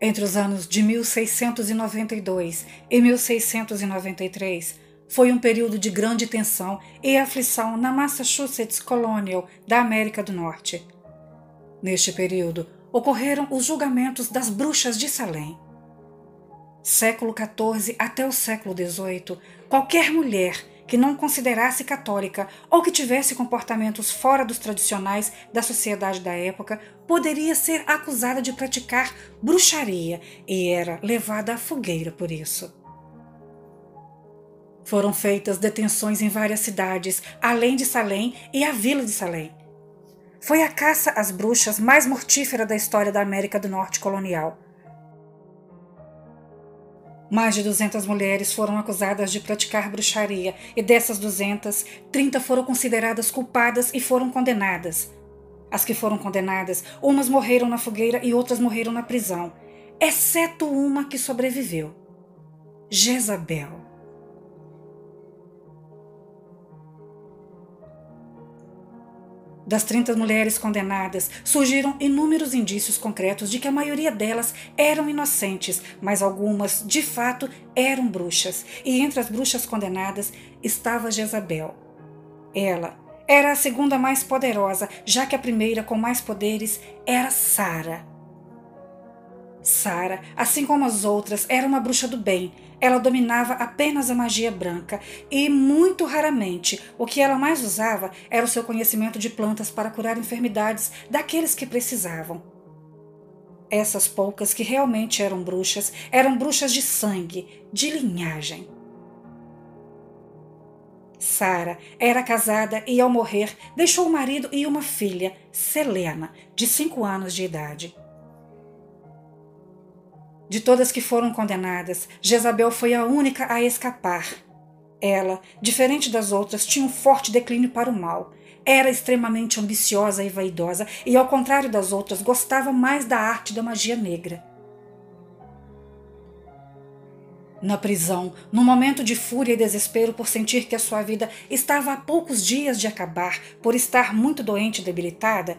Entre os anos de 1692 e 1693, foi um período de grande tensão e aflição na Massachusetts Colonial da América do Norte. Neste período, ocorreram os julgamentos das bruxas de Salem. Século XIV até o século XVIII, qualquer mulher que não considerasse católica ou que tivesse comportamentos fora dos tradicionais da sociedade da época poderia ser acusada de praticar bruxaria e era levada à fogueira por isso. Foram feitas detenções em várias cidades, além de Salem e a Vila de Salem. Foi a caça às bruxas mais mortífera da história da América do Norte colonial. Mais de 200 mulheres foram acusadas de praticar bruxaria e dessas 200, 30 foram consideradas culpadas e foram condenadas. As que foram condenadas, umas morreram na fogueira e outras morreram na prisão, exceto uma que sobreviveu, Jezabel. Das 30 mulheres condenadas, surgiram inúmeros indícios concretos de que a maioria delas eram inocentes, mas algumas, de fato, eram bruxas. E entre as bruxas condenadas estava Jezabel. Ela era a segunda mais poderosa, já que a primeira com mais poderes era Sara. Sara, assim como as outras, era uma bruxa do bem. Ela dominava apenas a magia branca e, muito raramente, o que ela mais usava era o seu conhecimento de plantas para curar enfermidades daqueles que precisavam. Essas poucas que realmente eram bruxas de sangue, de linhagem. Sara era casada e, ao morrer, deixou o marido e uma filha, Selena, de 5 anos de idade. De todas que foram condenadas, Jezabel foi a única a escapar. Ela, diferente das outras, tinha um forte declínio para o mal. Era extremamente ambiciosa e vaidosa e, ao contrário das outras, gostava mais da arte da magia negra. Na prisão, num momento de fúria e desespero por sentir que a sua vida estava a poucos dias de acabar, por estar muito doente e debilitada,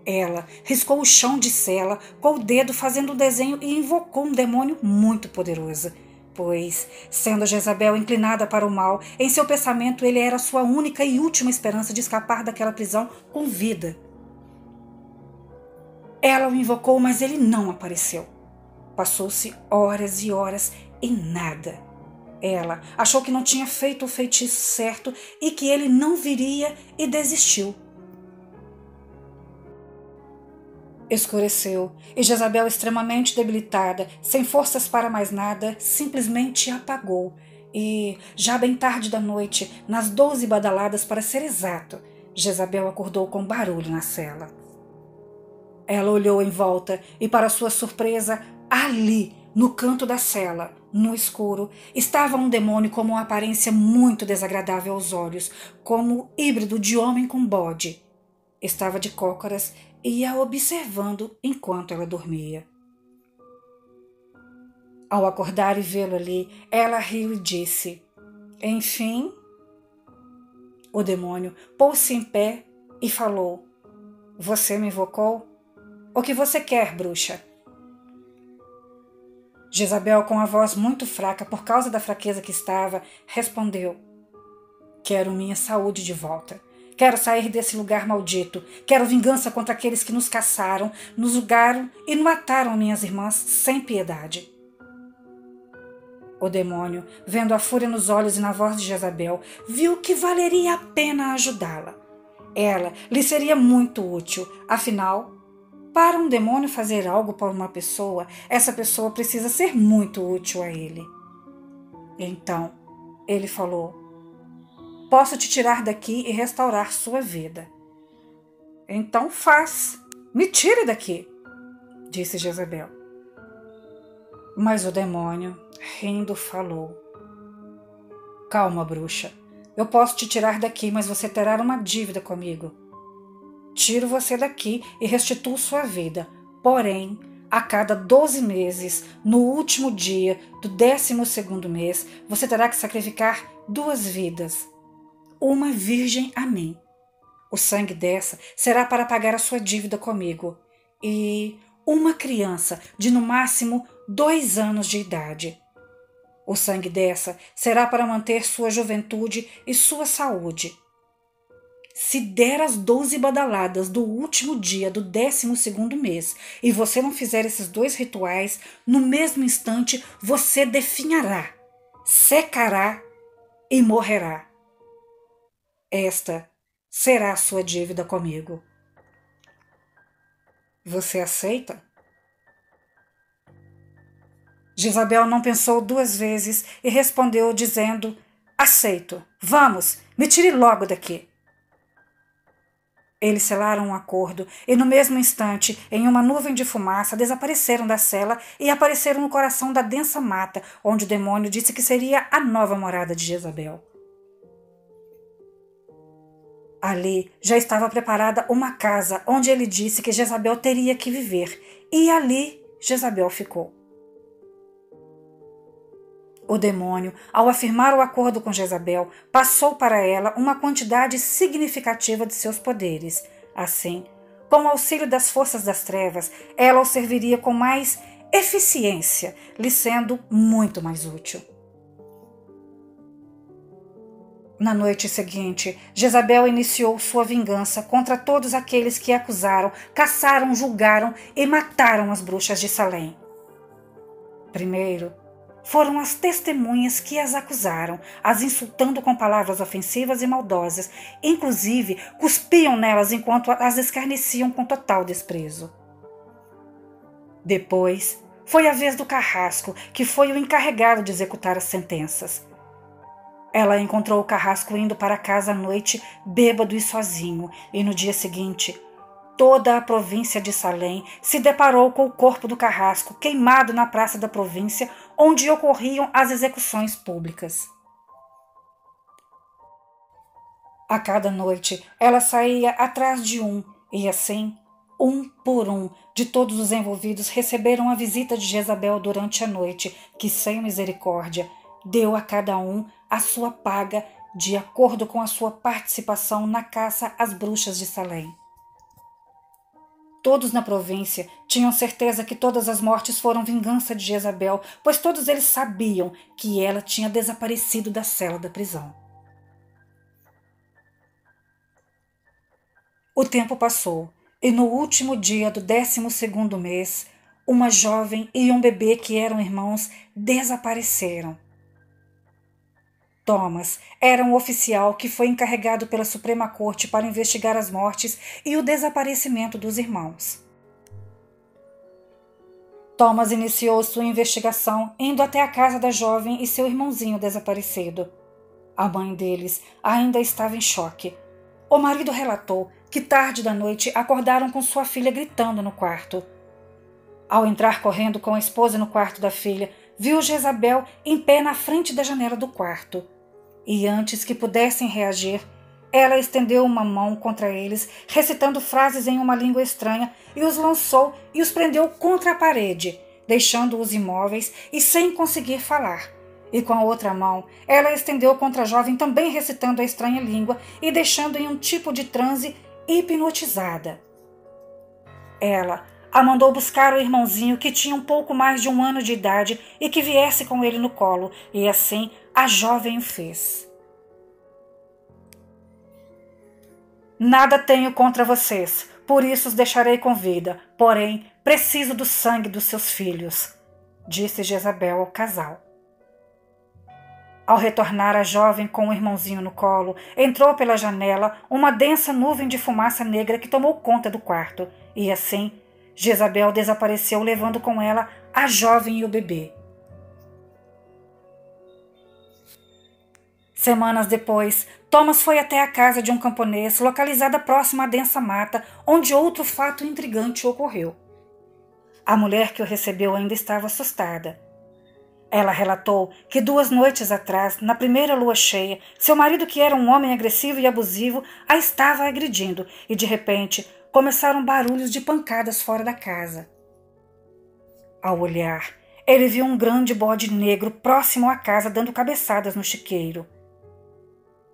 ela riscou o chão de cela com o dedo fazendo um desenho e invocou um demônio muito poderoso, pois, sendo Jezabel inclinada para o mal, em seu pensamento ele era sua única e última esperança de escapar daquela prisão com vida. Ela o invocou, mas ele não apareceu. Passou-se horas e horas e nada. Ela achou que não tinha feito o feitiço certo e que ele não viria e desistiu. Escureceu, e Jezabel, extremamente debilitada, sem forças para mais nada, simplesmente apagou. E, já bem tarde da noite, nas 12 badaladas para ser exato, Jezabel acordou com barulho na cela. Ela olhou em volta e, para sua surpresa, ali, no canto da cela, no escuro, estava um demônio com uma aparência muito desagradável aos olhos, como híbrido de homem com bode. Estava de cócoras e ia observando enquanto ela dormia. Ao acordar e vê-lo ali, ela riu e disse: "Enfim." O demônio pôs-se em pé e falou: "Você me invocou? O que você quer, bruxa?" Jezabel, com a voz muito fraca por causa da fraqueza que estava, respondeu: "Quero minha saúde de volta. Quero sair desse lugar maldito. Quero vingança contra aqueles que nos caçaram, nos julgaram e mataram minhas irmãs sem piedade." O demônio, vendo a fúria nos olhos e na voz de Jezabel, viu que valeria a pena ajudá-la. Ela lhe seria muito útil. Afinal, para um demônio fazer algo por uma pessoa, essa pessoa precisa ser muito útil a ele. Então, ele falou: "Posso te tirar daqui e restaurar sua vida." "Então faz, me tire daqui", disse Jezabel. Mas o demônio, rindo, falou: "Calma, bruxa, eu posso te tirar daqui, mas você terá uma dívida comigo. Tiro você daqui e restituo sua vida, porém, a cada 12 meses, no último dia do 12º mês, você terá que sacrificar 2 vidas. Uma virgem a mim. O sangue dessa será para pagar a sua dívida comigo, e uma criança de no máximo 2 anos de idade. O sangue dessa será para manter sua juventude e sua saúde. Se der as 12 badaladas do último dia do 12º mês e você não fizer esses 2 rituais, no mesmo instante você definhará, secará e morrerá. Esta será a sua dívida comigo. Você aceita? Jezabel não pensou 2 vezes e respondeu dizendo: aceito, vamos, me tire logo daqui. Eles selaram um acordo e no mesmo instante, em uma nuvem de fumaça, desapareceram da cela e apareceram no coração da densa mata, onde o demônio disse que seria a nova morada de Jezabel. Ali já estava preparada uma casa onde ele disse que Jezabel teria que viver, e ali Jezabel ficou. O demônio, ao afirmar o acordo com Jezabel, passou para ela uma quantidade significativa de seus poderes. Assim, com o auxílio das forças das trevas, ela o serviria com mais eficiência, lhe sendo muito mais útil. Na noite seguinte, Jezabel iniciou sua vingança contra todos aqueles que a acusaram, caçaram, julgaram e mataram as bruxas de Salém. Primeiro, foram as testemunhas que as acusaram, as insultando com palavras ofensivas e maldosas, inclusive cuspiam nelas enquanto as escarneciam com total desprezo. Depois, foi a vez do carrasco, que foi o encarregado de executar as sentenças. Ela encontrou o carrasco indo para casa à noite, bêbado e sozinho, e no dia seguinte, toda a província de Salém se deparou com o corpo do carrasco queimado na praça da província, onde ocorriam as execuções públicas. A cada noite, ela saía atrás de um, e assim, um por um, de todos os envolvidos receberam a visita de Jezabel durante a noite, que, sem misericórdia, deu a cada um a sua paga de acordo com a sua participação na caça às bruxas de Salém. Todos na província tinham certeza que todas as mortes foram vingança de Jezabel, pois todos eles sabiam que ela tinha desaparecido da cela da prisão. O tempo passou, e no último dia do 12º mês, uma jovem e um bebê que eram irmãos desapareceram. Thomas era um oficial que foi encarregado pela Suprema Corte para investigar as mortes e o desaparecimento dos irmãos. Thomas iniciou sua investigação indo até a casa da jovem e seu irmãozinho desaparecido. A mãe deles ainda estava em choque. O marido relatou que tarde da noite acordaram com sua filha gritando no quarto. Ao entrar correndo com a esposa no quarto da filha, viu Jezabel em pé na frente da janela do quarto. E antes que pudessem reagir, ela estendeu uma mão contra eles, recitando frases em uma língua estranha, e os lançou e os prendeu contra a parede, deixando-os imóveis e sem conseguir falar. E com a outra mão, ela estendeu contra a jovem, também recitando a estranha língua e deixando em um tipo de transe hipnotizada. Ela a mandou buscar o irmãozinho, que tinha um pouco mais de 1 ano de idade, e que viesse com ele no colo, e assim a jovem o fez. Nada tenho contra vocês, por isso os deixarei com vida, porém preciso do sangue dos seus filhos, disse Jezabel ao casal. Ao retornar a jovem com o irmãozinho no colo, entrou pela janela uma densa nuvem de fumaça negra que tomou conta do quarto, e assim Jezabel desapareceu, levando com ela a jovem e o bebê. Semanas depois, Thomas foi até a casa de um camponês localizada próxima à densa mata, onde outro fato intrigante ocorreu. A mulher que o recebeu ainda estava assustada. Ela relatou que 2 noites atrás, na primeira lua cheia, seu marido, que era um homem agressivo e abusivo, a estava agredindo e, de repente, começaram barulhos de pancadas fora da casa. Ao olhar, ele viu um grande bode negro próximo à casa dando cabeçadas no chiqueiro.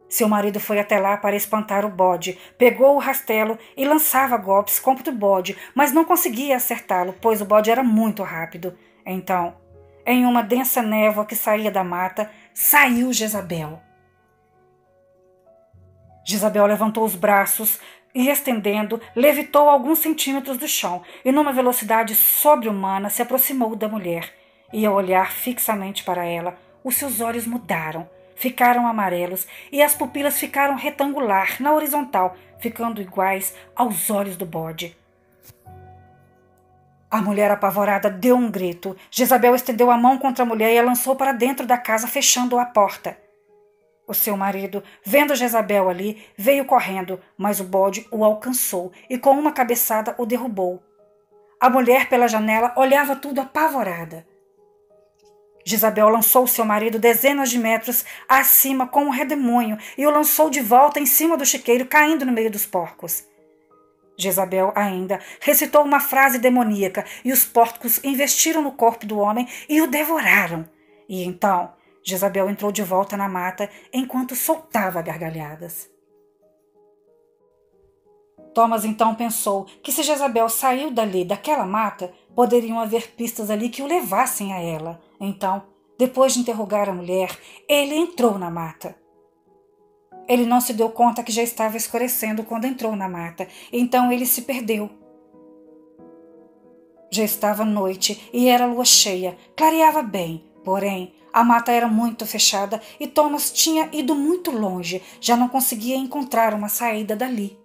Seu marido foi até lá para espantar o bode, pegou o rastelo e lançava golpes contra o bode, mas não conseguia acertá-lo, pois o bode era muito rápido. Então, em uma densa névoa que saía da mata, saiu Jezabel. Jezabel levantou os braços e, estendendo, levitou alguns centímetros do chão e, numa velocidade sobre-humana, se aproximou da mulher. E, ao olhar fixamente para ela, os seus olhos mudaram, ficaram amarelos e as pupilas ficaram retangular na horizontal, ficando iguais aos olhos do bode. A mulher apavorada deu um grito. Jezabel estendeu a mão contra a mulher e a lançou para dentro da casa, fechando a porta. O seu marido, vendo Jezabel ali, veio correndo, mas o bode o alcançou e com uma cabeçada o derrubou. A mulher, pela janela, olhava tudo apavorada. Jezabel lançou seu marido dezenas de metros acima com um redemoinho e o lançou de volta em cima do chiqueiro, caindo no meio dos porcos. Jezabel ainda recitou uma frase demoníaca e os porcos investiram no corpo do homem e o devoraram. E então Jezabel entrou de volta na mata enquanto soltava gargalhadas. Thomas então pensou que se Jezabel saiu dali, daquela mata, poderiam haver pistas ali que o levassem a ela. Então, depois de interrogar a mulher, ele entrou na mata. Ele não se deu conta que já estava escurecendo quando entrou na mata, então ele se perdeu. Já estava noite e era lua cheia, clareava bem, porém a mata era muito fechada e Thomas tinha ido muito longe, já não conseguia encontrar uma saída dali.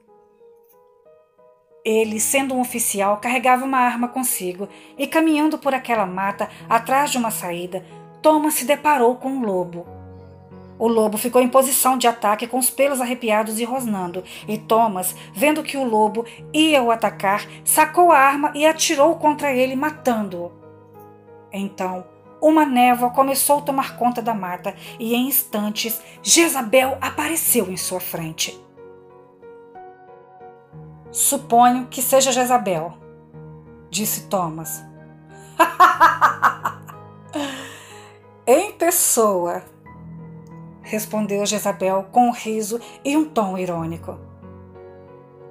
Ele, sendo um oficial, carregava uma arma consigo e, caminhando por aquela mata atrás de uma saída, Thomas se deparou com um lobo. O lobo ficou em posição de ataque com os pelos arrepiados e rosnando, e Thomas, vendo que o lobo ia o atacar, sacou a arma e atirou contra ele, matando-o. Então, uma névoa começou a tomar conta da mata e, em instantes, Jezabel apareceu em sua frente. Suponho que seja Jezabel, disse Thomas. Em pessoa, respondeu Jezabel com um riso e um tom irônico.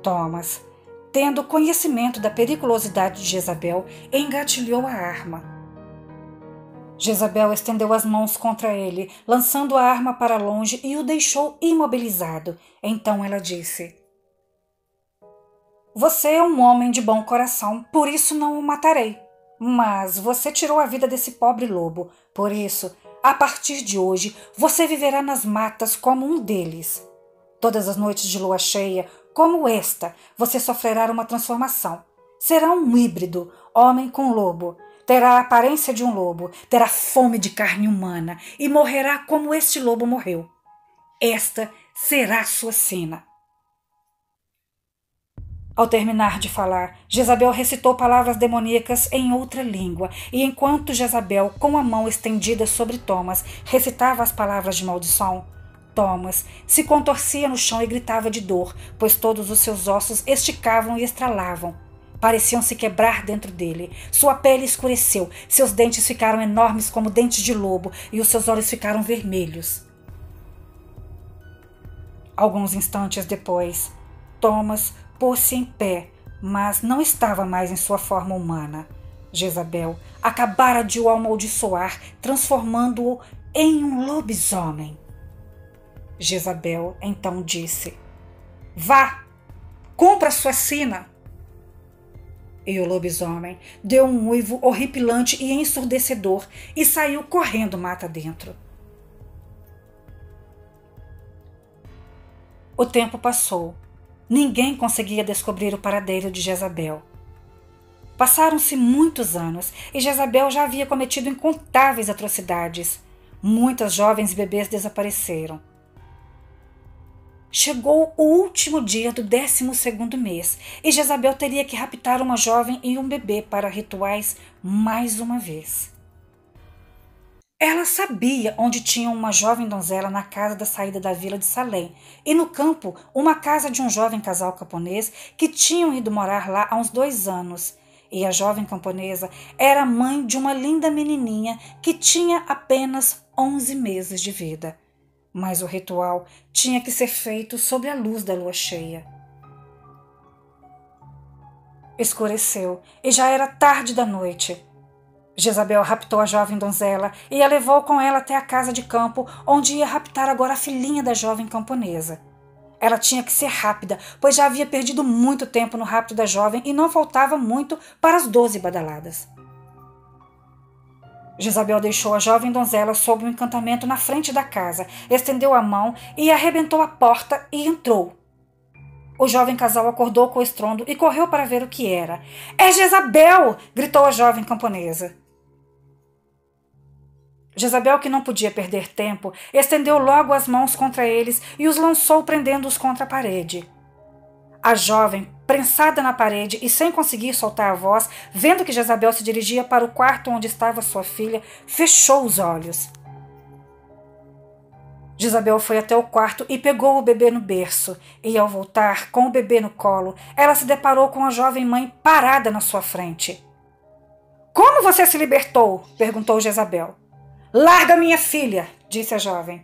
Thomas, tendo conhecimento da periculosidade de Jezabel, engatilhou a arma. Jezabel estendeu as mãos contra ele, lançando a arma para longe e o deixou imobilizado. Então ela disse: Você é um homem de bom coração, por isso não o matarei. Mas você tirou a vida desse pobre lobo, por isso, a partir de hoje, você viverá nas matas como um deles. Todas as noites de lua cheia, como esta, você sofrerá uma transformação. Será um híbrido, homem com lobo. Terá a aparência de um lobo, terá fome de carne humana e morrerá como este lobo morreu. Esta será a sua cena. Ao terminar de falar, Jezabel recitou palavras demoníacas em outra língua, e enquanto Jezabel, com a mão estendida sobre Thomas, recitava as palavras de maldição, Thomas se contorcia no chão e gritava de dor, pois todos os seus ossos esticavam e estralavam. Pareciam se quebrar dentro dele. Sua pele escureceu, seus dentes ficaram enormes como dentes de lobo e os seus olhos ficaram vermelhos. Alguns instantes depois, Thomas pôs-se em pé, mas não estava mais em sua forma humana. Jezabel acabara de o amaldiçoar, transformando-o em um lobisomem. Jezabel então disse: Vá, cumpra sua sina. E o lobisomem deu um uivo horripilante e ensurdecedor e saiu correndo mata dentro. O tempo passou. Ninguém conseguia descobrir o paradeiro de Jezabel. Passaram-se muitos anos e Jezabel já havia cometido incontáveis atrocidades. Muitas jovens e bebês desapareceram. Chegou o último dia do 12º mês e Jezabel teria que raptar uma jovem e um bebê para rituais mais uma vez. Ela sabia onde tinha uma jovem donzela na casa da saída da vila de Salém e no campo uma casa de um jovem casal camponês que tinham ido morar lá há uns 2 anos. E a jovem camponesa era mãe de uma linda menininha que tinha apenas 11 meses de vida. mas o ritual tinha que ser feito sob a luz da lua cheia. Escureceu e já era tarde da noite. Jezabel raptou a jovem donzela e a levou com ela até a casa de campo, onde ia raptar agora a filhinha da jovem camponesa. Ela tinha que ser rápida, pois já havia perdido muito tempo no rapto da jovem e não faltava muito para as 12 badaladas. Jezabel deixou a jovem donzela sob um encantamento na frente da casa, estendeu a mão e arrebentou a porta e entrou. O jovem casal acordou com o estrondo e correu para ver o que era. — É Jezabel! Gritou a jovem camponesa. Jezabel, que não podia perder tempo, estendeu logo as mãos contra eles e os lançou prendendo-os contra a parede. A jovem, prensada na parede e sem conseguir soltar a voz, vendo que Jezabel se dirigia para o quarto onde estava sua filha, fechou os olhos. Jezabel foi até o quarto e pegou o bebê no berço, e ao voltar, com o bebê no colo, ela se deparou com a jovem mãe parada na sua frente. — Como você se libertou? Perguntou Jezabel. — Larga minha filha, disse a jovem.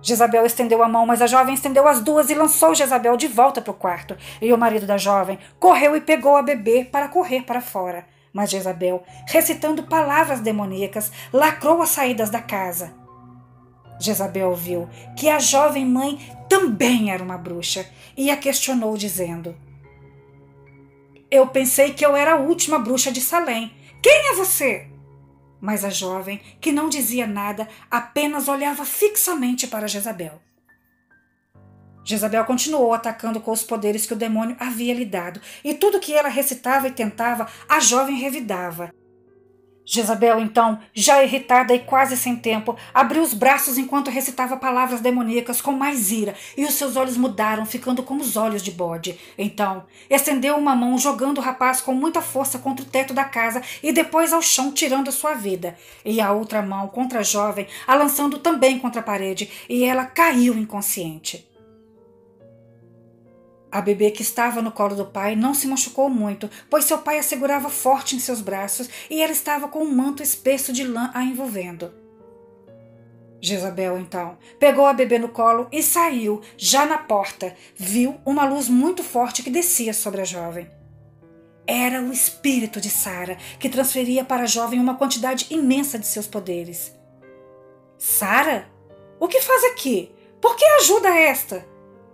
Jezabel estendeu a mão, mas a jovem estendeu as duas e lançou Jezabel de volta para o quarto. E o marido da jovem correu e pegou a bebê para correr para fora. Mas Jezabel, recitando palavras demoníacas, lacrou as saídas da casa. Jezabel viu que a jovem mãe também era uma bruxa e a questionou dizendo: — Eu pensei que eu era a última bruxa de Salém. Quem é você? Mas a jovem, que não dizia nada, apenas olhava fixamente para Jezabel. Jezabel continuou atacando com os poderes que o demônio havia lhe dado, e tudo que ela recitava e tentava, a jovem revidava. Jezabel, então, já irritada e quase sem tempo, abriu os braços enquanto recitava palavras demoníacas com mais ira, e os seus olhos mudaram, ficando como os olhos de bode. Então, estendeu uma mão, jogando o rapaz com muita força contra o teto da casa e depois ao chão, tirando a sua vida. E a outra mão contra a jovem, a lançando também contra a parede, e ela caiu inconsciente. A bebê que estava no colo do pai não se machucou muito, pois seu pai a segurava forte em seus braços e ela estava com um manto espesso de lã a envolvendo. Jezabel, então, pegou a bebê no colo e saiu. Já na porta, viu uma luz muito forte que descia sobre a jovem. Era o espírito de Sara, que transferia para a jovem uma quantidade imensa de seus poderes. — Sara? O que faz aqui? Por que ajuda esta?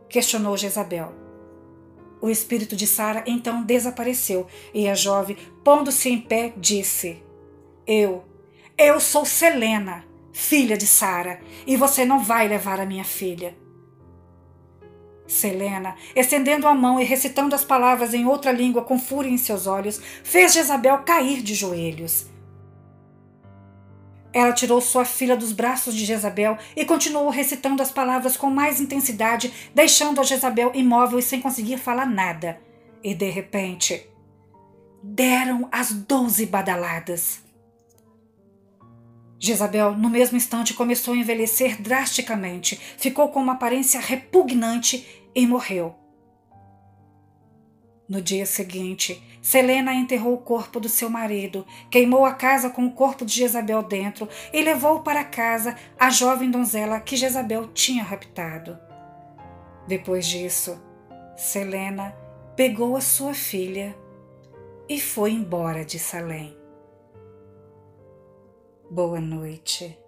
Questionou Jezabel. O espírito de Sara então desapareceu e a jovem, pondo-se em pé, disse: Eu sou Selena, filha de Sara, e você não vai levar a minha filha. Selena, estendendo a mão e recitando as palavras em outra língua com fúria em seus olhos, fez Jezabel cair de joelhos. Ela tirou sua filha dos braços de Jezabel e continuou recitando as palavras com mais intensidade, deixando a Jezabel imóvel e sem conseguir falar nada. E, de repente, deram as 12 badaladas. Jezabel, no mesmo instante, começou a envelhecer drasticamente, ficou com uma aparência repugnante e morreu. No dia seguinte, Selena enterrou o corpo do seu marido, queimou a casa com o corpo de Jezabel dentro e levou para casa a jovem donzela que Jezabel tinha raptado. Depois disso, Selena pegou a sua filha e foi embora de Salém. Boa noite.